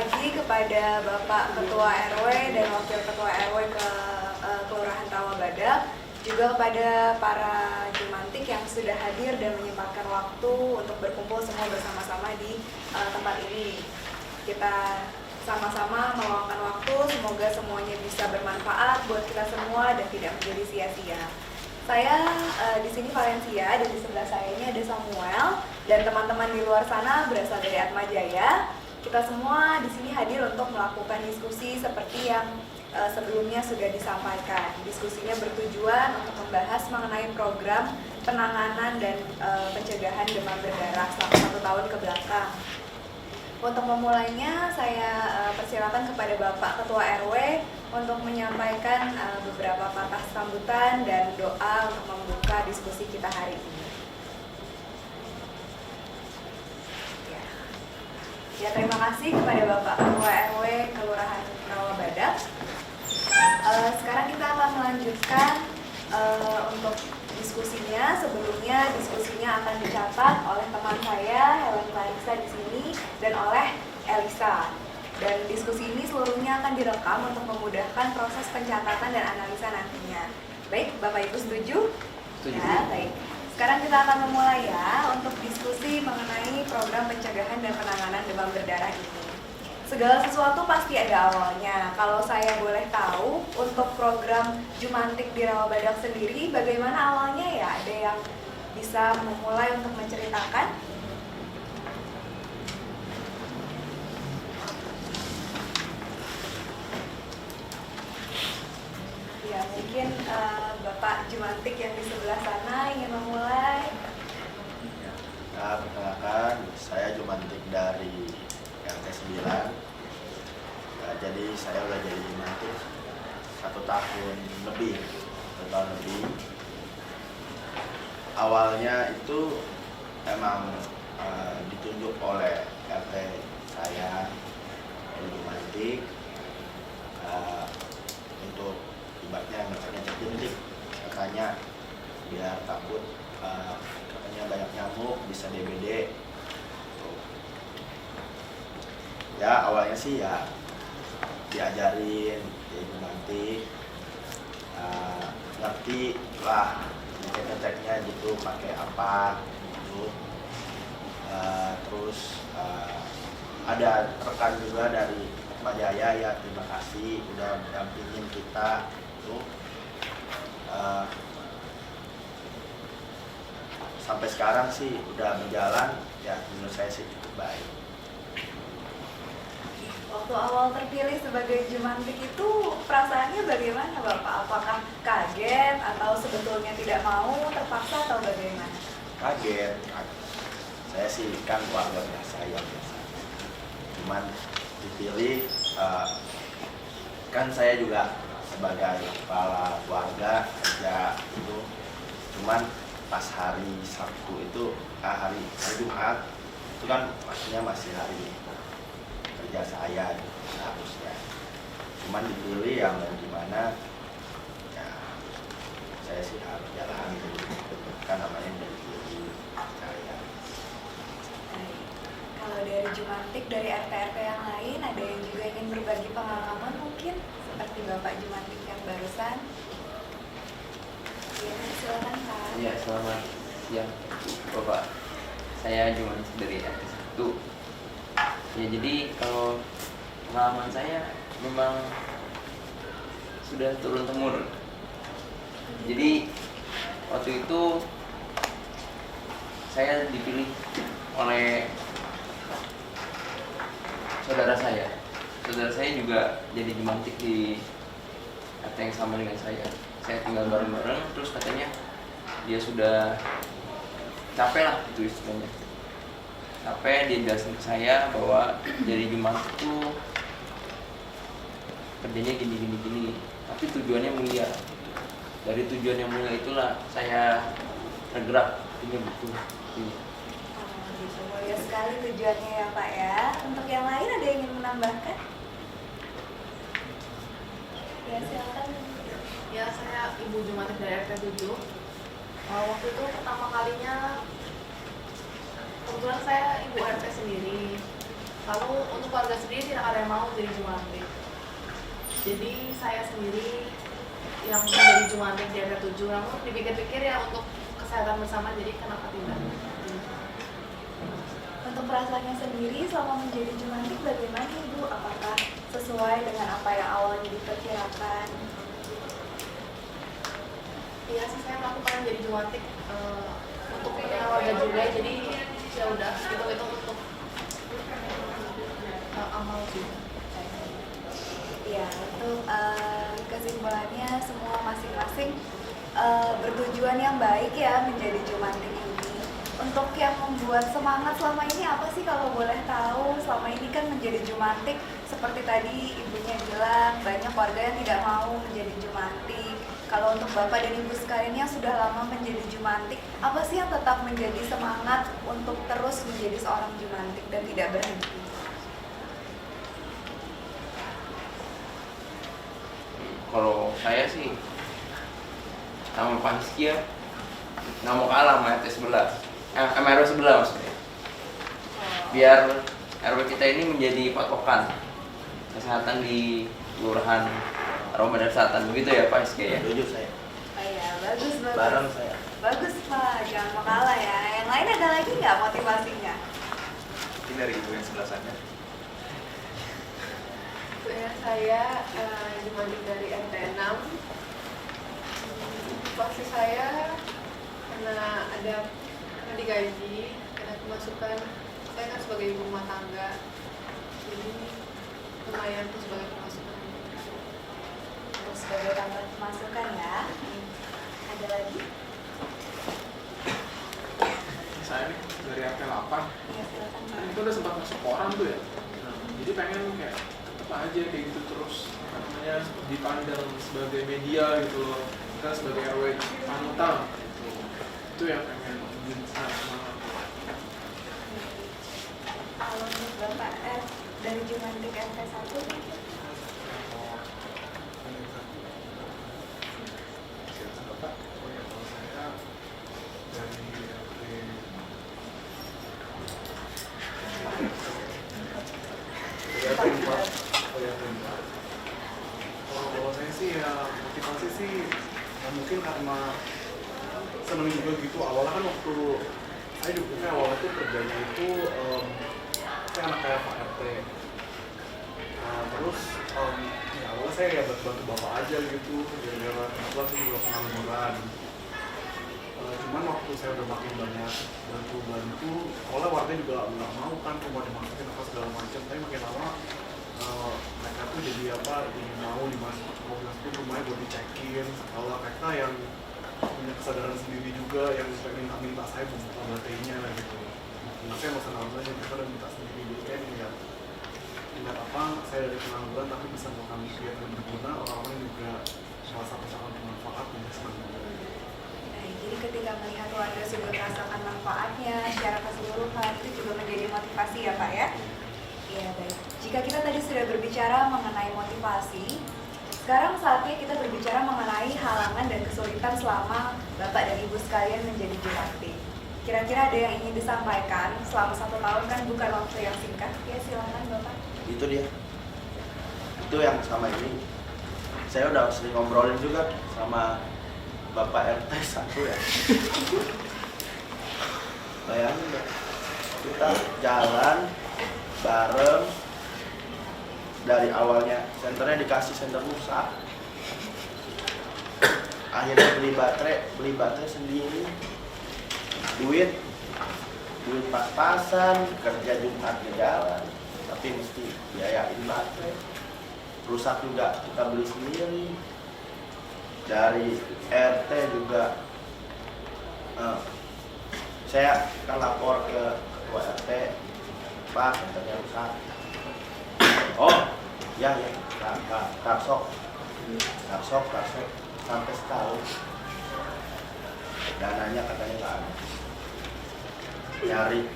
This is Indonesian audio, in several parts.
lagi kepada Bapak Ketua RW dan Wakil Ketua RW ke Kelurahan Rawabadak, juga kepada para jumantik yang sudah hadir dan menyempatkan waktu untuk berkumpul semua bersama-sama di tempat ini. Kita sama-sama meluangkan waktu, semoga semuanya bisa bermanfaat buat kita semua dan tidak menjadi sia-sia. Saya di sini Valencia, dan di sebelah saya ini ada Samuel, dan teman-teman di luar sana berasal dari Atmajaya. Kita semua di sini hadir untuk melakukan diskusi seperti yang sebelumnya sudah disampaikan. Diskusinya bertujuan untuk membahas mengenai program penanganan dan pencegahan demam berdarah selama 1 tahun ke belakang. Untuk memulainya, saya persilakan kepada Bapak Ketua RW untuk menyampaikan beberapa patah sambutan dan doa untuk membuka diskusi kita hari ini. Ya, terima kasih kepada Bapak Ketua RW Kelurahan Rawabadak. Sekarang kita akan melanjutkan untuk diskusinya. Sebelumnya diskusinya akan dicatat oleh teman saya Helen Clarissa di sini dan oleh Elisa. Dan diskusi ini seluruhnya akan direkam untuk memudahkan proses pencatatan dan analisa nantinya. Baik, Bapak Ibu setuju? Setuju. Ya, baik. Sekarang kita akan memulai ya untuk diskusi mengenai program pencegahan dan penanganan demam berdarah ini. Segala sesuatu pasti ada awalnya. Kalau saya boleh tahu, untuk program Jumantik di Rawabadak sendiri, bagaimana awalnya ya? Ada yang bisa memulai untuk menceritakan? Ya, mungkin Bapak Jumantik yang di sebelah sana ingin memulai. Nah, perkenalkan, saya Jumantik dari RT 9. Nah, jadi saya udah jadi Jumantik 1 tahun lebih. Awalnya itu emang ditunjuk oleh RT saya jadi Jumantik untuk ibaratnya ngecek jentik, katanya biar takut katanya banyak nyamuk bisa DBD. Ya awalnya sih ya diajarin jadi Jumantik, ngerti lah ngeceknya gitu pakai apa gitu. Terus ada rekan juga dari Atmajaya, ya terima kasih udah mendampingin kita tuh. Sampai sekarang sih udah berjalan ya, menurut saya sih cukup baik. Waktu awal terpilih sebagai Jumantik itu perasaannya bagaimana Bapak? Apakah kaget atau sebetulnya tidak mau, terpaksa atau bagaimana? Kaget. Saya sih kan warga biasa ya biasa. Cuman dipilih, kan saya juga sebagai kepala keluarga kerja itu. Cuman pas hari Sabtu itu, hari Jumat itu kan maksudnya masih hari kerja saya seharusnya. Cuman dipilih yang gimana ya, saya sih harus jalan kan namanya dipilih saya. Kalau dari Jumantik, dari RT-RT yang lain, ada yang juga ingin berbagi pengalaman mungkin seperti Bapak Jumantik yang barusan? Ya, silakan Pak. Iya, selamat siang Bapak. Saya Jumantik dari RT 1. Ya, jadi kalau pengalaman saya memang sudah turun temurun. Jadi waktu itu saya dipilih oleh saudara saya. Saudara saya juga jadi Jumantik di RT yang sama dengan saya. Saya tinggal bareng-bareng, terus katanya dia sudah capek lah itu istilahnya. Capek, dia jelasin ke saya bahwa jadi Jumantik itu kerjanya gini. Tapi tujuannya mulia. Dari tujuan yang mulia itulah saya tergerak, ini betul. Gitu, mulia sekali tujuannya ya Pak ya. Untuk yang lain ada yang ingin menambahkan? Ya, silakan. Ya, saya Ibu Jumantik dari RT 7. Waktu itu pertama kalinya kebetulan saya Ibu RT sendiri. Lalu untuk keluarga sendiri tidak ada yang mau jadi jumantik. Jadi saya sendiri yang menjadi jumantik di RT 7, namun dipikir-pikir ya untuk kesehatan bersama, jadi kenapa tidak? Untuk perasaannya sendiri selama menjadi jumantik bagaimana Ibu? Apakah sesuai dengan apa yang awalnya diperkirakan? Iya sih, saya melakukan jadi jumantik untuk punya keluarga juga, jadi ya udah hitung-hitung untuk amal juga. Ya, untuk kesimpulannya semua masing-masing bertujuan yang baik ya menjadi jumantik ini. Untuk yang membuat semangat selama ini apa sih kalau boleh tahu? Selama ini kan menjadi jumantik seperti tadi ibunya bilang banyak warga yang tidak mau menjadi jumantik. Kalau untuk Bapak dan Ibu sekalian yang sudah lama menjadi jumantik, apa sih yang tetap menjadi semangat untuk terus menjadi seorang jumantik dan tidak berhenti? Kalau saya sih nama Pak Rizky ya, nggak mau kalah sama RT 11, sama RW 11 maksudnya. Biar RW kita ini menjadi patokan kesehatan di Kelurahan Ramadan Selatan, begitu ya Pak Rizky ya? Setuju saya. Oh iya, bagus. Bareng saya. Bagus Pak, jangan mau kalah ya. Yang lain ada lagi nggak motivasinya? Mungkin dari ibu yang sebelah sana. Saya jumantik dari RT 6. Motivasi saya karena digaji, karena pemasukan. Saya kan sebagai ibu rumah tangga, jadi lumayan tuh sebagai pemasukan. Terus sebagai tambahan pemasukan ya. Ada lagi? Saya nih dari RT 8 Iya, silakan Pak. itu udah sempat masuk koran tuh ya. Jadi pengen kayak tetap aja kayak gitu terus apa namanya dipandang sebagai media gitu loh, kita sebagai RW panutan gitu. Itu yang pengen bikin saya semangat. Kalau untuk Bapak dari jumantik RT 1 mungkin? Silakan Bapak. Oh ya, kalau saya dari RT kalau saya sih ya motivasi sih ya mungkin karena seneng juga gitu. Awalnya kan waktu saya juga awalnya tuh kerjanya itu saya anak kayak Pak RT. Terus ya awalnya saya ya bantu bapak aja gitu, gara-gara kebetulan saya juga pengangguran. Cuman waktu saya udah makin banyak bantu, awalnya warga juga nggak mau kan rumah dimasukin apa segala macam, tapi makin lama mereka tuh jadi mau dimasukin rumahnya buat dicekin. Kalau mereka yang punya kesadaran sendiri juga, yang minta saya buka baterainya gitu. Nah, saya nggak usah nambah, mereka udah minta sendiri. Jadi kayak ingat apa, saya dari pengangguran tapi bisa melakukan kegiatan yang berguna, orang-orang juga merasa misalkan bermanfaat dan senang juga. Jadi ketika melihat warga sudah merasakan manfaatnya secara keseluruhan, itu juga menjadi motivasi ya Pak ya? Iya baik. Jika kita tadi sudah berbicara mengenai motivasi, sekarang saatnya kita berbicara mengenai halangan dan kesulitan selama Bapak dan Ibu sekalian menjadi jumantik. Kira-kira ada yang ingin disampaikan selama 1 tahun kan bukan waktu yang singkat? Ya silakan Bapak. Itu dia. Itu yang sama ini. Saya udah sering ngobrolin juga sama Bapak RT 1 ya. Bayangin ya, kita jalan bareng dari awalnya senternya dikasih senter rusak, akhirnya beli baterai sendiri, duit pas-pasan, kerja Jumat ke jalan, tapi mesti biayain baterai, rusak juga kita beli sendiri. Dari RT juga saya kan lapor ke ketua RT, Pak senternya rusak. Oh ya tarsok sampai setahun dananya katanya nggak ada, nyari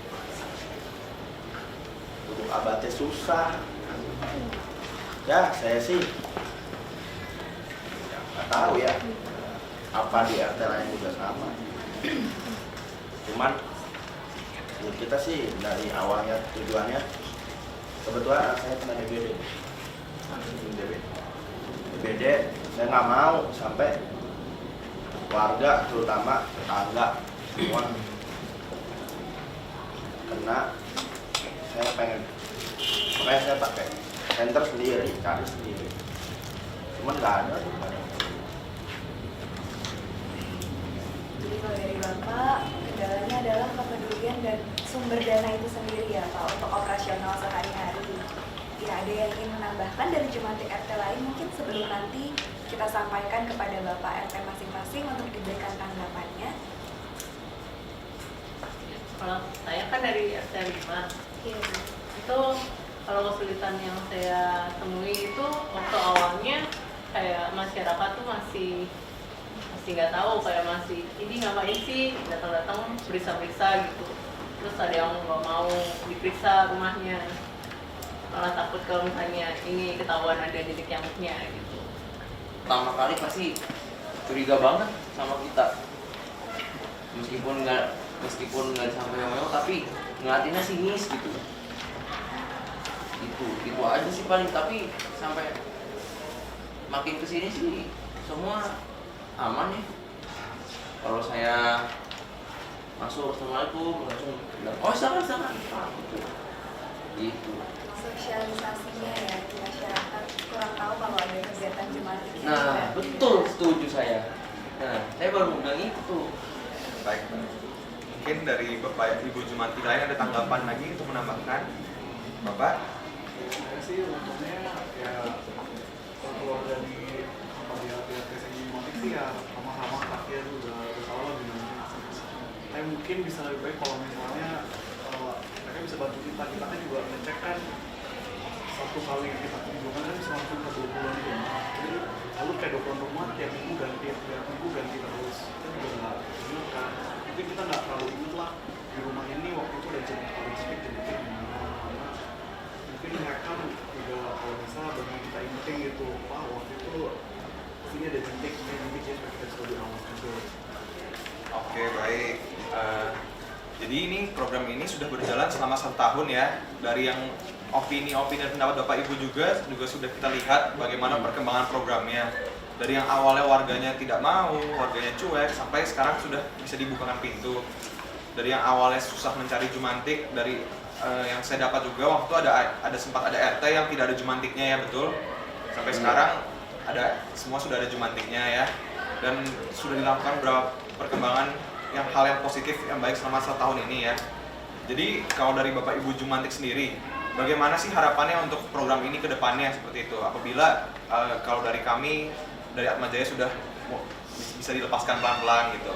duduk abate susah ya. Saya sih nggak tahu ya apa di RT lain juga sama, cuman ya kita sih dari awalnya tujuannya kebetulan saya kena DBD. DBD saya nggak mau sampai warga terutama tetangga semua kena. Saya pengen, makanya saya pakai center sendiri, cari sendiri, cuman nggak ada. Jadi kalau dari Bapak, kendalanya adalah kepedulian dan sumber dana itu sendiri ya Pak untuk operasional sehari-hari. Ya, ada yang ingin menambahkan dari Jumantik RT lain mungkin sebelum nanti kita sampaikan kepada Bapak RT masing-masing untuk diberikan tanggapannya. Kalau saya kan dari RT 5. Iya. Itu kalau kesulitan yang saya temui itu waktu awalnya kayak masyarakat tuh masih nggak tahu, kayak masih ini ngapain sih datang-datang periksa-periksa gitu. Terus ada yang nggak mau diperiksa rumahnya, malah takut kalau misalnya ini ketahuan ada titik nyamuknya gitu. Pertama kali pasti curiga banget sama kita, meskipun nggak sampai mewah tapi ngeliatinnya sinis gitu. Itu aja sih paling, tapi sampai makin kesini sih semua aman ya. Kalau saya masuk assalamualaikum langsung bilang oh sangat gitu. Sosialisasinya ya di masyarakat kurang tahu kalau ada kegiatan Jumantik. Nah betul, setuju saya. Nah saya baru mau bilang itu. Baik. Mungkin dari Bapak Ibu Jumantik lain ada tanggapan lagi untuk menambahkan? Bapak? Saya sih untungnya ya keluar dari pihak segi Jumantik sih ya sama-sama akhir udah tahu lah gimana. Tapi mungkin bisa lebih baik kalau misalnya mereka bisa bantu kita kan juga ngecek kan satu kali kita kunjungan kan bisa langsung ke 20-an rumah. Jadi lalu kayak 20-an rumah tiap minggu ganti terus. Kita juga nggak ingat kan. Mungkin kita nggak terlalu ingat lah di rumah ini waktu itu ada jentik gimana. Karena mungkin mereka juga kalau bisa banyak kita ingetin gitu. Wah waktu itu sini ada jentik ya supaya kita bisa lebih awas juga. Oke, baik. Jadi ini program ini sudah berjalan selama 1 tahun ya. Dari yang opini dan pendapat Bapak Ibu juga sudah kita lihat bagaimana perkembangan programnya. Dari yang awalnya warganya tidak mau, warganya cuek, sampai sekarang sudah bisa dibukakan pintu. Dari yang awalnya susah mencari Jumantik, dari yang saya dapat juga waktu sempat ada RT yang tidak ada Jumantiknya ya, betul. Sampai sekarang semua sudah ada Jumantiknya ya. Dan sudah dilakukan beberapa perkembangan hal yang positif yang baik selama 1 tahun ini ya. Jadi kalau dari Bapak Ibu Jumantik sendiri, bagaimana sih harapannya untuk program ini ke depannya seperti itu? Apabila kalau dari kami dari Atmajaya sudah bisa dilepaskan pelan-pelan gitu.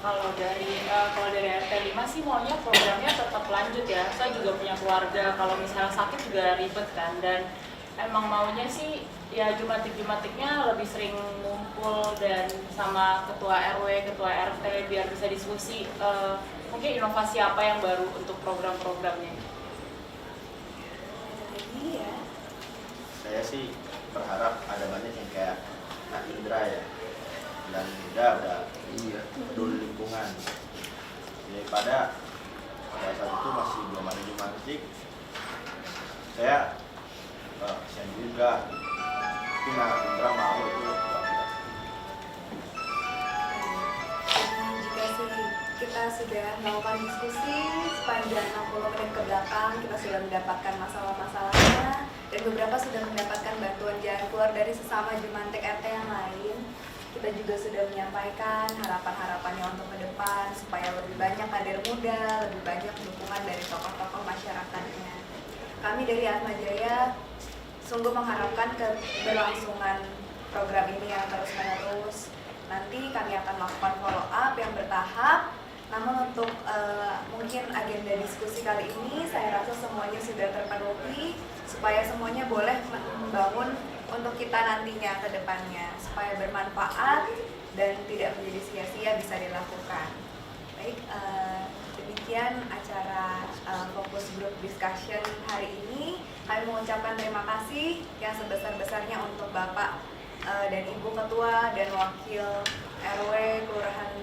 Kalau dari RT 5 sih maunya programnya tetap lanjut ya. Saya juga punya keluarga, kalau misalnya sakit juga ribet kan, dan emang maunya sih ya Jumantiknya lebih sering ngumpul dan sama ketua RW, ketua RT biar bisa diskusi mungkin inovasi apa yang baru untuk program-programnya. Iya. Saya sih berharap ada banyak yang kayak Kak Indra ya, dan Indra udah peduli lingkungan. Daripada pada saat itu masih belum ada Jumantik, saya kasihan juga. Tapi Kak Indra mau itu bangga. Jika sih kita sudah melakukan diskusi sepanjang 60 menit ke belakang, kita sudah mendapatkan masalah-masalahnya dan beberapa sudah mendapatkan bantuan jalan keluar dari sesama Jumantik RT yang lain. Kita juga sudah menyampaikan harapan-harapannya untuk ke depan supaya lebih banyak kader muda, lebih banyak dukungan dari tokoh-tokoh masyarakatnya. Kami dari Atmajaya sungguh mengharapkan keberlangsungan program ini yang terus-menerus. Nanti kami akan melakukan follow up yang bertahap. Namun untuk mungkin agenda diskusi kali ini saya rasa semuanya sudah terpenuhi supaya semuanya boleh membangun untuk kita nantinya ke depannya supaya bermanfaat dan tidak menjadi sia-sia bisa dilakukan. Baik, demikian acara fokus group discussion hari ini. Kami mengucapkan terima kasih yang sebesar-besarnya untuk Bapak dan Ibu Ketua dan Wakil RW Kelurahan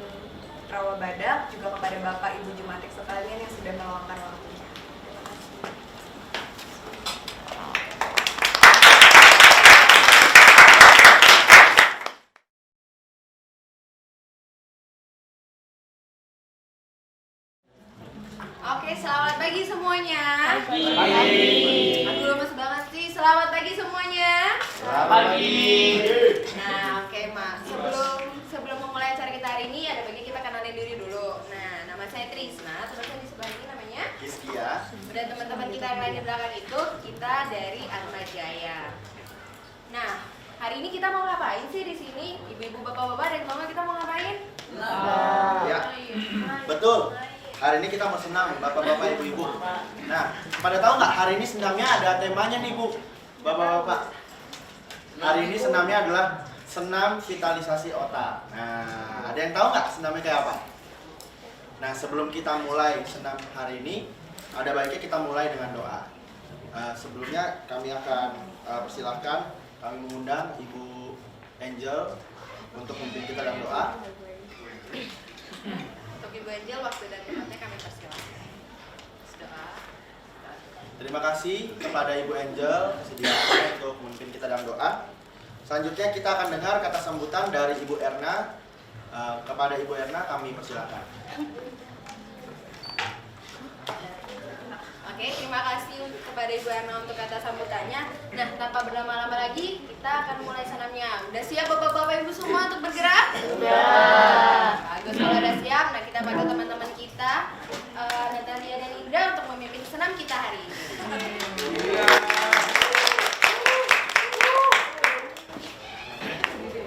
Rawa Badak, juga kepada Bapak Ibu Jumantik sekalian yang sudah meluangkan waktunya. Terima kasih. Oke, selamat pagi semuanya. Pagi. Aduh, lemes banget sih. Selamat pagi semuanya. Selamat pagi. Nah, oke, Mak. Sebelum memulai acara kita hari ini, ada baiknya kita kenalin diri dulu. Nah, nama saya Trisna, terus di sebelah ini namanya Giskia. dan teman-teman kita yang lain di belakang itu kita dari Atma Jaya. Nah, hari ini kita mau ngapain sih di sini? Ibu-ibu, bapak-bapak, ada yang tahu nggak kita mau ngapain? Ya, betul. Hari ini kita mau senam, bapak-bapak, ibu-ibu. Nah, pada tahu nggak hari ini senamnya ada temanya nih, Bu, bapak-bapak. Hari ini senamnya adalah senam vitalisasi otak. Nah, ada yang tahu nggak senamnya kayak apa? Nah, sebelum kita mulai senam hari ini, ada baiknya kita mulai dengan doa. Sebelumnya kami akan persilahkan, kami mengundang Ibu Angel untuk memimpin kita dalam doa. Untuk Ibu Angel, waktu dan tempatnya kami persilakan. Doa. Terima kasih kepada Ibu Angel sedianya untuk memimpin kita dalam doa. Selanjutnya kita akan dengar kata sambutan dari Ibu Erna. Kepada Ibu Erna kami persilakan. Oke, terima kasih kepada Ibu Erna untuk kata sambutannya. Nah, tanpa berlama-lama lagi, kita akan mulai senamnya. Udah siap bapak-bapak ibu semua untuk bergerak? Sudah. Bagus, kalau udah siap, nah kita panggil teman-teman kita, Natalia dan Indra untuk memimpin senam kita hari ini.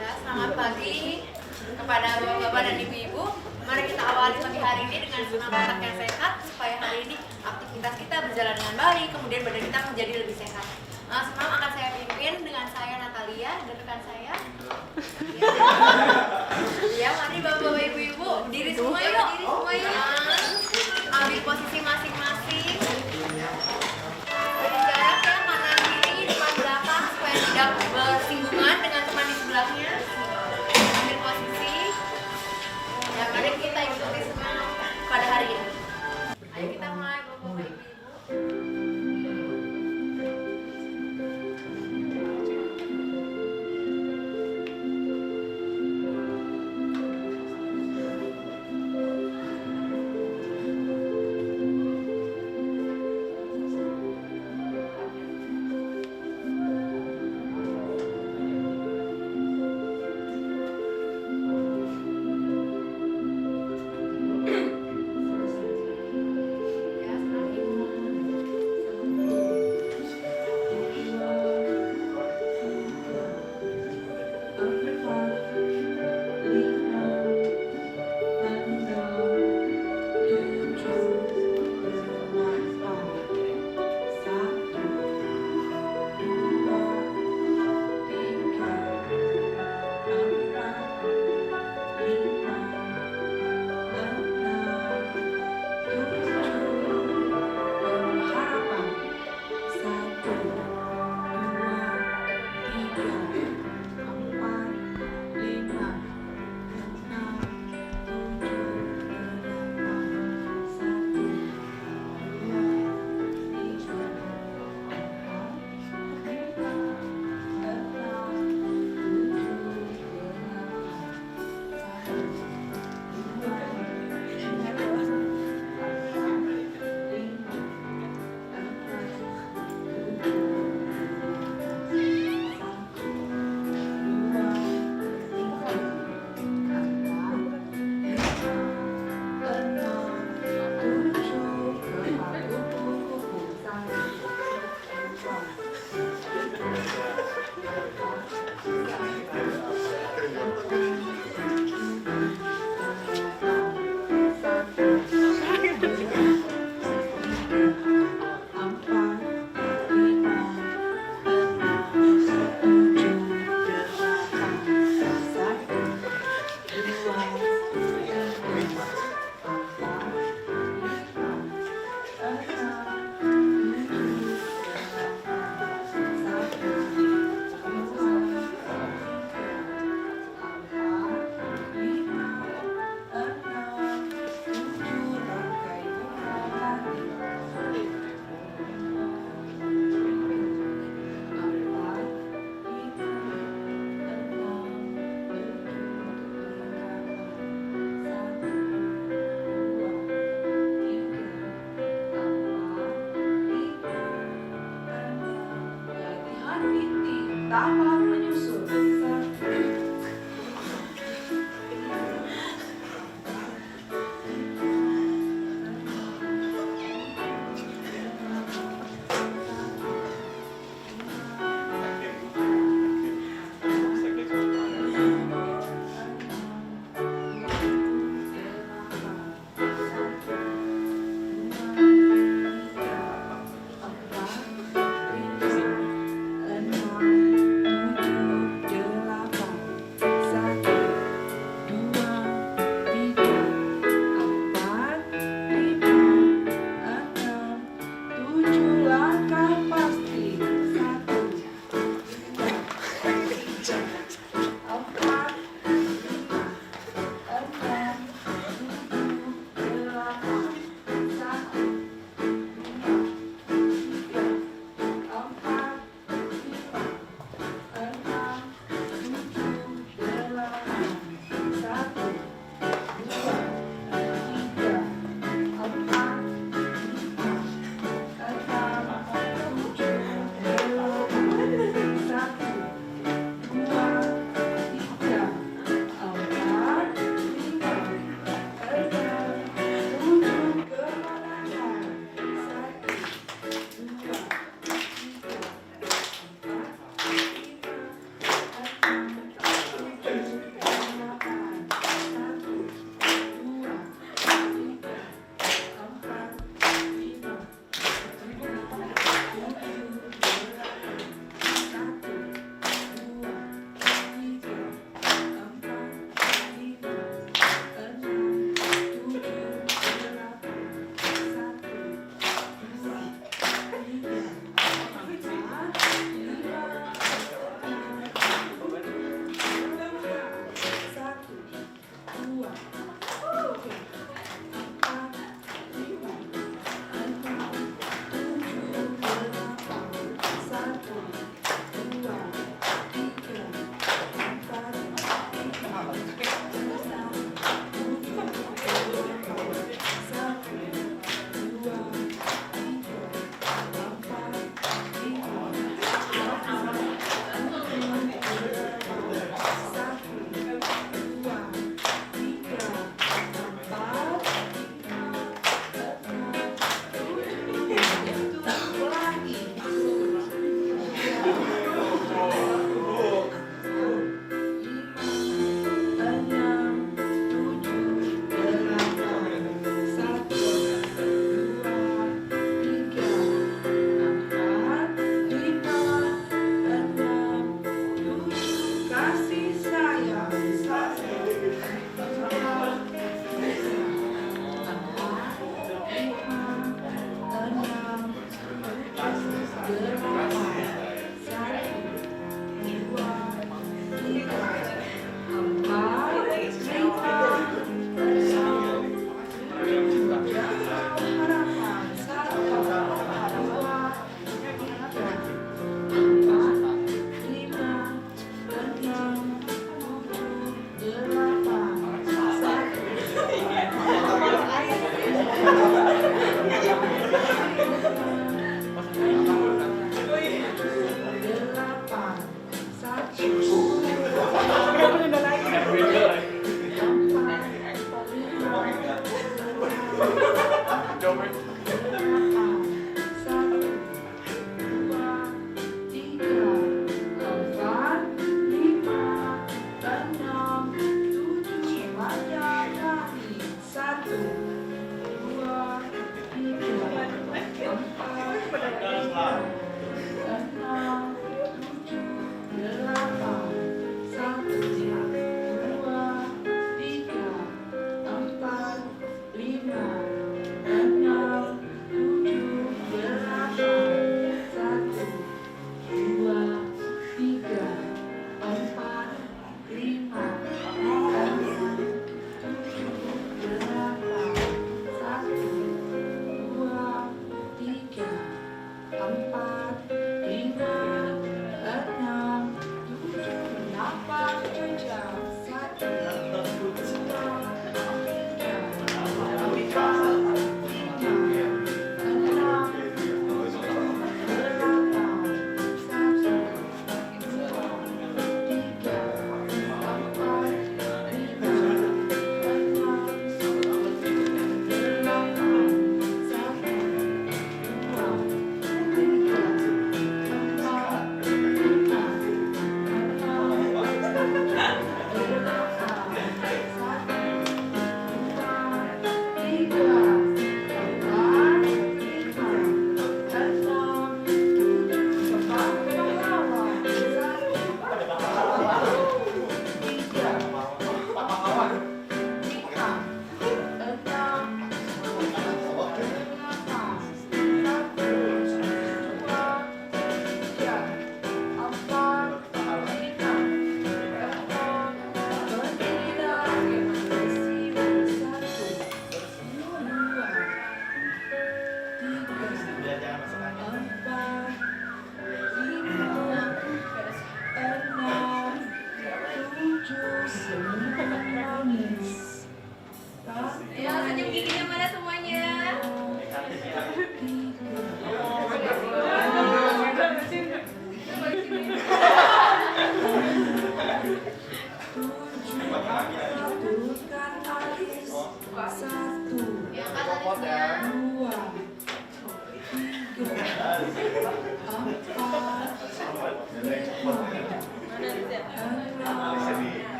Ya, selamat pagi kepada bapak-bapak dan ibu-ibu. Mari kita awali pagi hari ini dengan senam otak yang sehat supaya hari ini aktivitas kita berjalan dengan baik, kemudian badan kita menjadi lebih sehat. Senam akan saya pimpin dengan saya Natalia dan rekan saya. Ya, mari bapak-bapak ibu-ibu berdiri semua yuk. Berdiri semua yuk. Ambil posisi masing-masing. Beri jarak ya kanan kiri, depan belakang supaya tidak bersinggungan dengan teman di sebelahnya. Ambil posisi. Ya, mari kita ikuti senam pada hari ini. Ayo kita mulai bapak-bapak ibu-ibu. taman menyusul.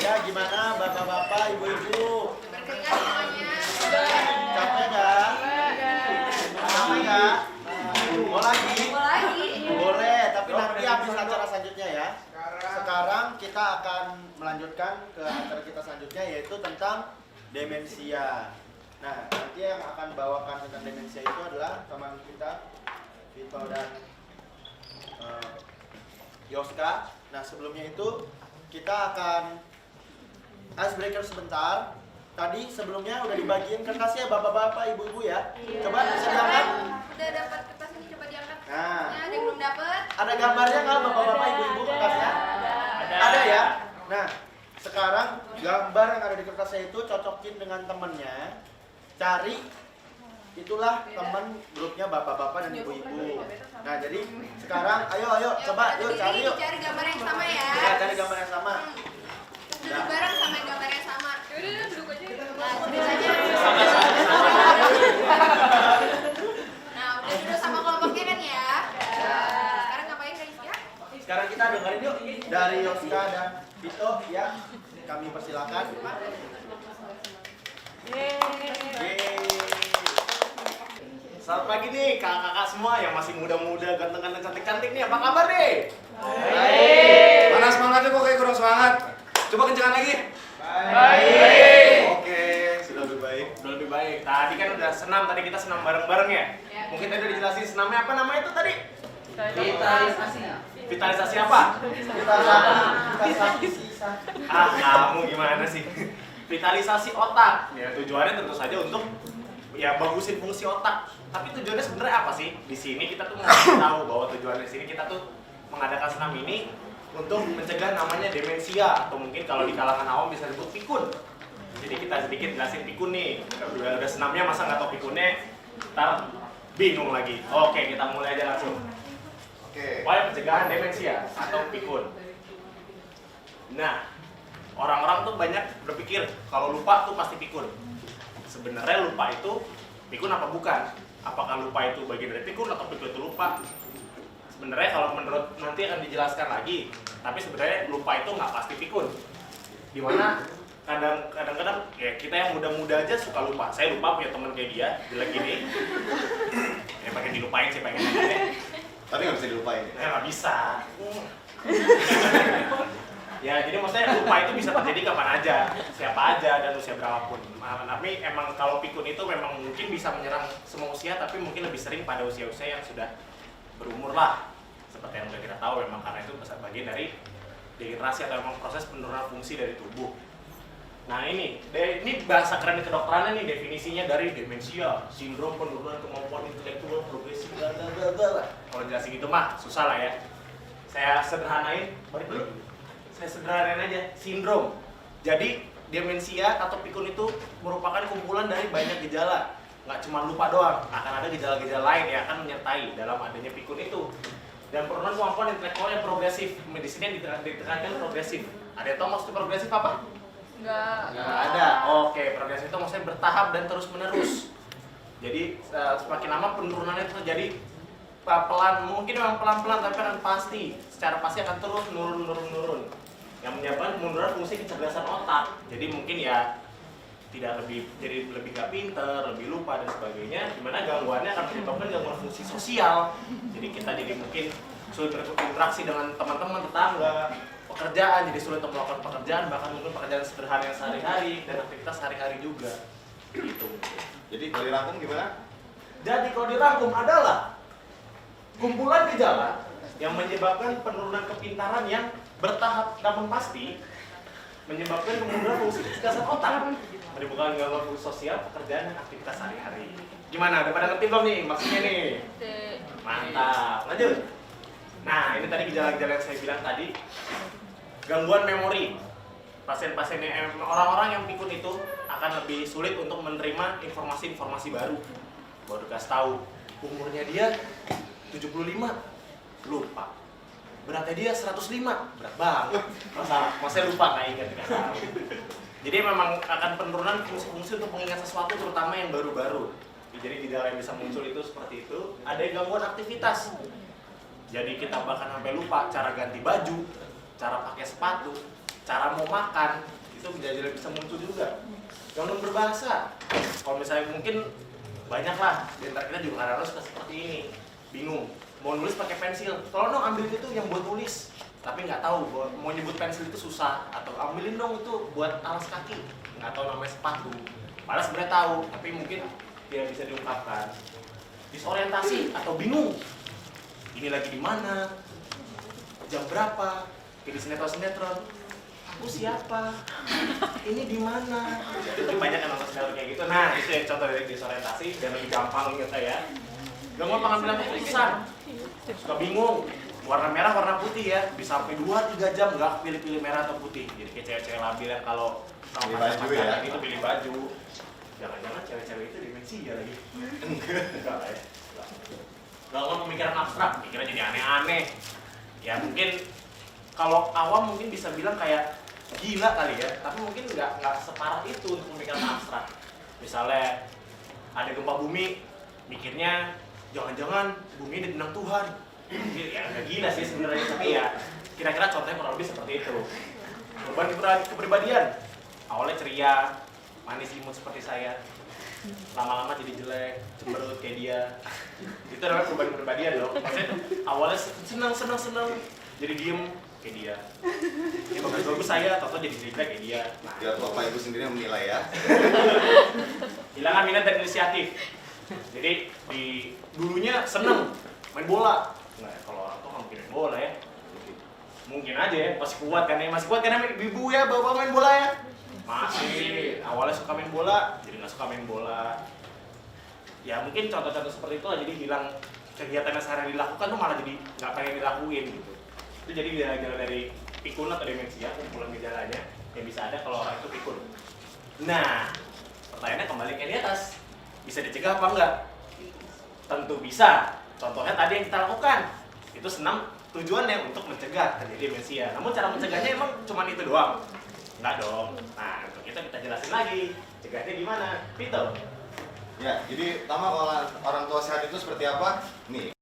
Ya gimana bapak-bapak, ibu-ibu? Berkeringat semuanya. Capek nggak? Capek nggak? Mau lagi? Mau lagi. Boleh, tapi nanti habis acara selanjutnya ya. Sekarang kita akan melanjutkan ke acara kita selanjutnya, yaitu tentang demensia. Nah, nanti yang akan bawakan tentang demensia itu adalah teman kita, Vito dan Yoska. Nah, sebelumnya itu kita akan icebreaker sebentar. Tadi sebelumnya udah dibagiin kertasnya bapak-bapak, ibu-ibu ya. Coba bisa diangkat. Udah dapat kertas ini, coba diangkat. Nah, Ya, ada yang belum dapat. ada gambarnya nggak bapak-bapak, ibu-ibu kertasnya? Ada ya. Nah, sekarang gambar yang ada di kertasnya itu cocokin dengan temennya. Cari itulah temen grupnya bapak-bapak dan ibu-ibu. Nah, jadi sekarang ayo coba yuk cari yuk. Cari gambar yang sama ya. Ya, cari gambar yang sama. Duduk bareng sama yang gambar yang sama. Yaudah, duduk aja. Nah, duduk aja. Nah, udah duduk sama kelompoknya kan ya? Sekarang ngapain guys ya? Sekarang kita dengerin yuk dari Yoska dan Vito ya. Kami persilakan. Yeay. Selamat pagi nih kakak-kakak semua yang masih muda-muda, ganteng-ganteng, cantik-cantik nih. Apa kabar nih? Baik. Mana semangatnya kok kayak kurang semangat? Coba kencengan lagi. Baik. Oke, sudah lebih baik. Sudah lebih baik. Tadi kan udah senam, tadi kita senam bareng-bareng ya. Mungkin tadi udah dijelasin senamnya apa namanya itu tadi? Vitalisasi. Vitalisasi apa? Vitalisasi sisa. Ah, kamu gimana sih? Vitalisasi otak. Ya, tujuannya tentu saja untuk ya bagusin fungsi otak. Tapi tujuannya sebenarnya apa sih? Di sini kita tuh mau tahu bahwa tujuannya di sini kita tuh mengadakan senam ini untuk mencegah namanya demensia, atau mungkin kalau di kalangan awam bisa disebut pikun. Jadi kita sedikit jelasin pikun nih. Udah senamnya masa nggak tahu pikunnya, ntar bingung lagi. Oke, kita mulai aja langsung. Upaya pencegahan demensia atau pikun. Nah, orang-orang tuh banyak berpikir kalau lupa tuh pasti pikun. Sebenarnya lupa itu pikun apa bukan? Apakah lupa itu bagian dari pikun atau pikun itu lupa? Sebenarnya kalau menurut nanti akan dijelaskan lagi. Tapi sebenarnya lupa itu nggak pasti pikun. Dimana kadang-kadang ya kita yang muda-muda aja suka lupa. Saya lupa punya teman kayak dia, jelek gini. Ya pengen dilupain sih pengen. Tapi nggak bisa dilupain. Ya nggak bisa. Ya jadi maksudnya lupa itu bisa terjadi kapan aja, siapa aja dan usia berapapun. Tapi emang kalau pikun itu memang mungkin bisa menyerang semua usia, tapi mungkin lebih sering pada usia-usia yang sudah berumur lah. Seperti yang sudah kita tahu memang karena itu bagian dari degenerasi atau memang proses penurunan fungsi dari tubuh. Nah ini bahasa keren kedokterannya nih, definisinya dari demensia, sindrom penurunan kemampuan intelektual progresif, Kalau jelasin gitu mah susah lah ya. Saya sederhanain, saya sederhanain aja, sindrom. Jadi demensia atau pikun itu merupakan kumpulan dari banyak gejala. Nggak cuma lupa doang, akan ada gejala-gejala lain yang akan menyertai dalam adanya pikun itu. Dan penurunan kemampuan intelektual yang progresif, medisnya ditekankan progresif. Ada yang tahu maksud progresif apa? Nggak ada. Oke, progresif itu maksudnya bertahap dan terus menerus. Jadi semakin lama penurunannya terjadi pelan, mungkin memang pelan-pelan tapi akan pasti, secara pasti akan terus nurun. Yang menyebabkan penurunan fungsi kecerdasan otak. Jadi mungkin ya tidak jadi lebih nggak pinter, lebih lupa dan sebagainya. Dimana gangguannya akan menyebabkan gangguan fungsi sosial. Jadi kita jadi mungkin sulit berinteraksi dengan teman-teman, tetangga, pekerjaan, jadi sulit untuk melakukan pekerjaan, bahkan mungkin pekerjaan sederhana yang sehari-hari dan aktivitas sehari-hari juga. Gitu. Jadi kalau dirangkum gimana? Jadi kalau dirangkum adalah kumpulan gejala yang menyebabkan penurunan kepintaran yang bertahap namun pasti, menyebabkan penurunan fungsi kecerdasan otak, menimbulkan gangguan fungsi sosial, pekerjaan dan aktivitas sehari-hari. Gimana? Udah pada ngerti belum nih maksudnya nih? Mantap. Lanjut. Nah, ini tadi gejala-gejala yang saya bilang tadi. Gangguan memori. Pasien-pasien orang-orang yang pikun itu akan lebih sulit untuk menerima informasi-informasi baru. Baru dikasih tahu umurnya dia 75, lupa. Beratnya dia 105, berat banget. Masa lupa nggak ingat dikasih tahu. Jadi memang akan penurunan fungsi-fungsi untuk mengingat sesuatu, terutama yang baru-baru. Jadi gejala yang bisa muncul itu seperti itu. Ada yang gangguan aktivitas. Jadi kita bahkan sampai lupa cara ganti baju, cara pakai sepatu, cara mau makan, itu gejala bisa muncul juga. Gangguan berbahasa. Kalau misalnya mungkin banyak lah, di antara kita juga kadang-kadang suka seperti ini, bingung. Mau nulis pakai pensil, tolong dong ambil itu yang buat nulis. Tapi nggak tahu, mau nyebut pensil itu susah. Atau ambilin dong itu buat alas kaki, nggak tahu namanya sepatu. Padahal sebenarnya tahu, tapi mungkin tidak bisa diungkapkan. Disorientasi atau bingung. Ini lagi di mana? Jam berapa? Kayak di sinetron. Aku siapa? Ini di mana? Itu banyak yang nonton sinetron kayak gitu. Nah, itu ya contoh dari disorientasi dan lebih gampang gitu ya. Gangguan pengambilan keputusan. Suka bingung. Warna merah, warna putih ya. Bisa sampai 2-3 jam nggak pilih-pilih merah atau putih. Jadi kayak cewek-cewek labil yang kalau pilih baju ya. Itu pilih baju. Jangan-jangan cewek-cewek itu demensia lagi. Enggak lah ya. Gangguan pemikiran abstrak, pikiran jadi aneh-aneh. Ya mungkin kalau awam mungkin bisa bilang kayak gila kali ya, tapi mungkin nggak separah itu untuk pemikiran abstrak. Misalnya ada gempa bumi, mikirnya jangan-jangan bumi ditendang Tuhan. Ya nggak gila sih sebenarnya, tapi ya kira-kira contohnya kurang lebih seperti itu. Beban kepribadian, awalnya ceria, manis imut seperti saya. Lama-lama jadi jelek, cemberut kayak dia. Itu namanya perubahan kepribadian loh. Maksudnya awalnya senang, jadi diem kayak dia. Ya bagus-bagus saya, atau jadi jelek kayak dia. Nah, biar bapak ibu sendiri yang menilai ya. Hilangan minat dan inisiatif. Jadi dulunya seneng main bola. Nah, kalau orang tua nggak mungkin main bola ya. Mungkin aja ya, masih kuat kan ibu ya, bapak main bola ya. Masih awalnya suka main bola, jadi nggak suka main bola. Ya mungkin contoh-contoh seperti itu lah, jadi hilang kegiatan yang sehari dilakukan tuh malah jadi nggak pengen dilakuin gitu. Itu jadi gejala-gejala dari pikun atau demensia, kumpulan gejalanya yang bisa ada kalau orang itu pikun. Nah, pertanyaannya kembali ke di atas, bisa dicegah apa enggak? Tentu bisa. Contohnya tadi yang kita lakukan, itu senam tujuannya untuk mencegah terjadi demensia. Namun cara mencegahnya emang cuma itu doang? Enggak dong. Nah, untuk itu kita jelasin lagi. Cegahnya gimana? Vito? Ya, jadi pertama kalau orang tua sehat itu seperti apa? Nih,